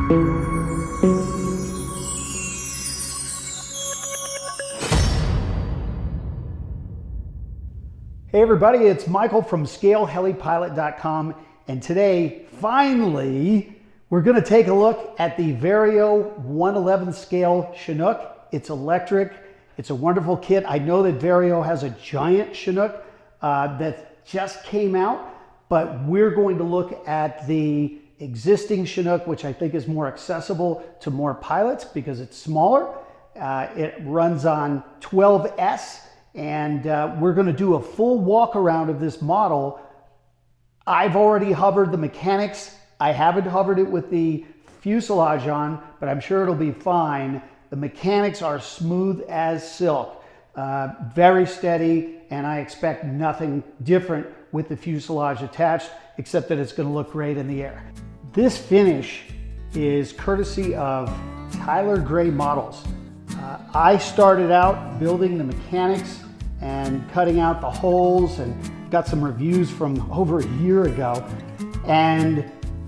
Hey everybody, it's Michael from ScaleHeliPilot.com, and today, finally, we're going to take a look at the Vario 1/11 scale Chinook. It's electric. It's a wonderful kit. I know that Vario has a giant Chinook that just came out, but we're going to look at the existing Chinook, which I think is more accessible to more pilots because it's smaller. It runs on 12S. And we're going to do a full walk around of this model. I've already hovered the mechanics. I haven't hovered it with the fuselage on, but I'm sure it'll be fine. The mechanics are smooth as silk, very steady, and I expect nothing different with the fuselage attached, except that it's going to look great in the air. This finish is courtesy of Tyler Gray Models. I started out building the mechanics and cutting out the holes, and got some reviews from over a year ago, and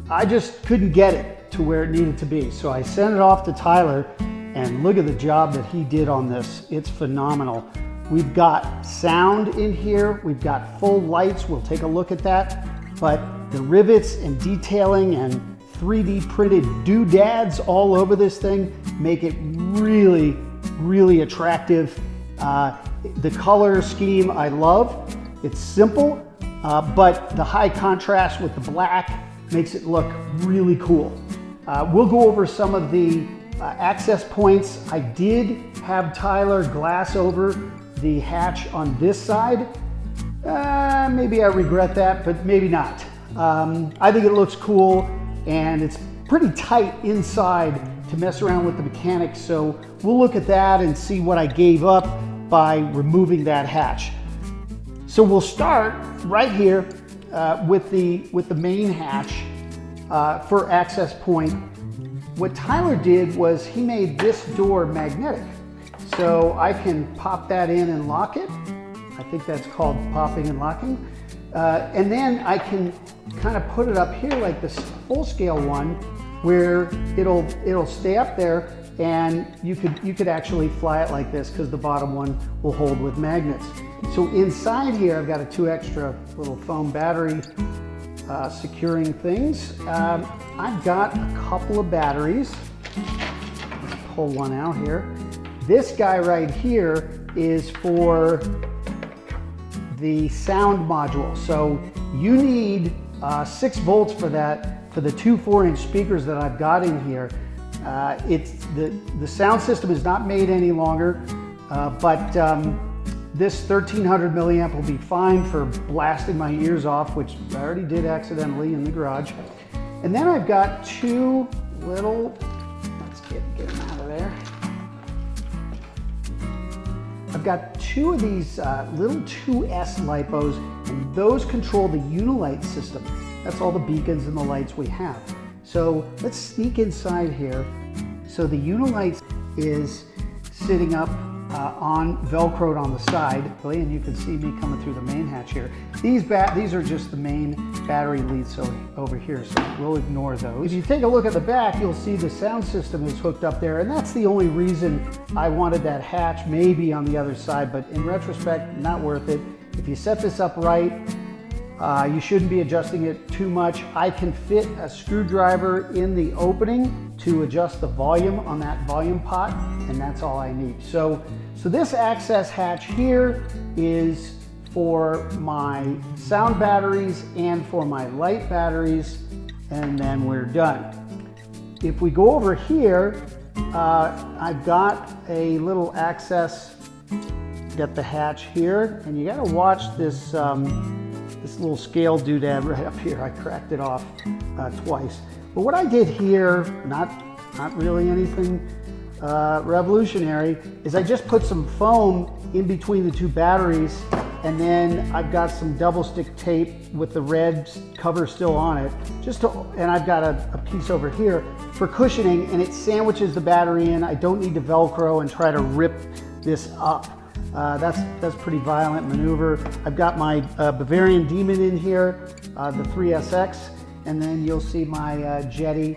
I just couldn't get it to where it needed to be. So I sent it off to Tyler, and look at the job that he did on this. It's phenomenal. We've got sound in here. We've got full lights. We'll take a look at that. But the rivets and detailing and 3D printed doodads all over this thing make it really, really attractive. The color scheme I love. It's simple, but the high contrast with the black makes it look really cool. We'll go over some of the access points. I did have Tyler glass over the hatch on this side. Maybe I regret that, but maybe not. I think it looks cool, and it's pretty tight inside to mess around with the mechanics, so we'll look at that and see what I gave up by removing that hatch. So we'll start right here with the main hatch for access point. What Tyler did was he made this door magnetic, so I can pop that in and lock it. I think that's called popping and locking. And then I can kind of put it up here like this full scale one, where it'll stay up there, and you could actually fly it like this because the bottom one will hold with magnets. So inside here, I've got 2 extra little foam battery securing things. I've got a couple of batteries. Let's pull one out here. This guy right here is for the sound module. So you need 6 volts for that, for the 2 4-inch speakers that I've got in here. The sound system is not made any longer, but this 1300 milliamp will be fine for blasting my ears off, which I already did accidentally in the garage. And then I've got 2 little, let's get them out of there. I've got 2 of these little 2S LiPos, and those control the Unilight system. That's all the beacons and the lights we have. So let's sneak inside here. So the Unilight is sitting up on Velcroed on the side, and you can see me coming through the main hatch here. These are just the main battery leads over here, so we'll ignore those. If you take a look at the back, you'll see the sound system is hooked up there, and that's the only reason I wanted that hatch maybe on the other side, but in retrospect, not worth it. If you set this up right, you shouldn't be adjusting it too much. I can fit a screwdriver in the opening to adjust the volume on that volume pot, and that's all I need. So this access hatch here is for my sound batteries and for my light batteries, and then we're done. If we go over here, I've got a little access, got the hatch here, and you gotta watch this this little scale doodad right up here. I cracked it off twice. But what I did here, not really anything revolutionary, is I just put some foam in between the 2 batteries, and then I've got some double stick tape with the red cover still on it, and I've got a piece over here for cushioning, and it sandwiches the battery in. I don't need to Velcro and try to rip this up. That's pretty violent maneuver. I've got my Bavarian Demon in here, the 3SX, and then you'll see my Jetty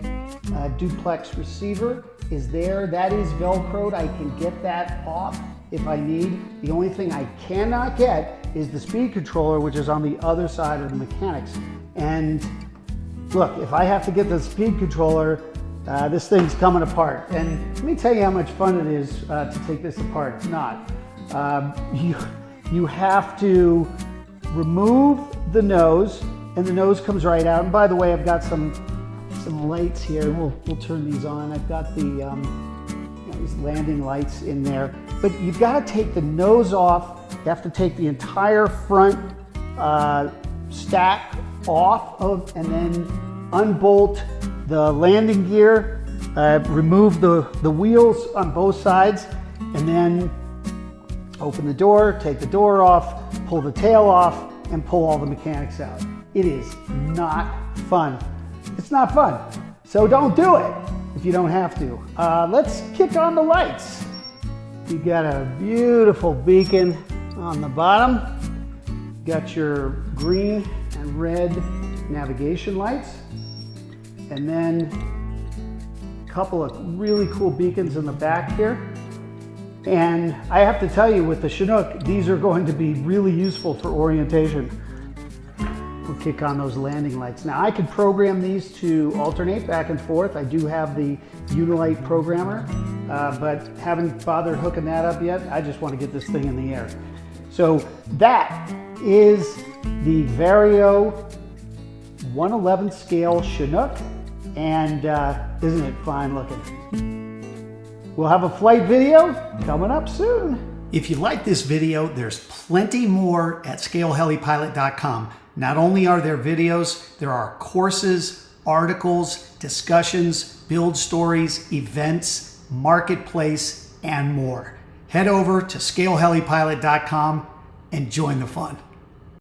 duplex receiver is there. That is Velcroed. I can get that off if I need. The only thing I cannot get is the speed controller, which is on the other side of the mechanics. And look, if I have to get the speed controller, this thing's coming apart. And let me tell you how much fun it is to take this apart. It's not. You have to remove the nose, and the nose comes right out. And by the way, I've got some lights here. We'll turn these on. I've got the these landing lights in there. But you've got to take the nose off. You have to take the entire front stack off of, and then unbolt the landing gear, remove the wheels on both sides, and then open the door, take the door off, pull the tail off, and pull all the mechanics out. It is not fun. It's not fun. So don't do it if you don't have to. Let's kick on the lights. You got a beautiful beacon on the bottom. Got your green and red navigation lights. And then a couple of really cool beacons in the back here. And I have to tell you, with the Chinook, these are going to be really useful for orientation. We'll kick on those landing lights. Now I could program these to alternate back and forth. I do have the Unilight programmer, but haven't bothered hooking that up yet. I just want to get this thing in the air. So that is the Vario 1/11 scale Chinook, and isn't it fine looking? We'll have a flight video coming up soon. If you like this video, there's plenty more at scaleheli.com. Not only are there videos, there are courses, articles, discussions, build stories, events, marketplace, and more. Head over to scaleheli.com and join the fun.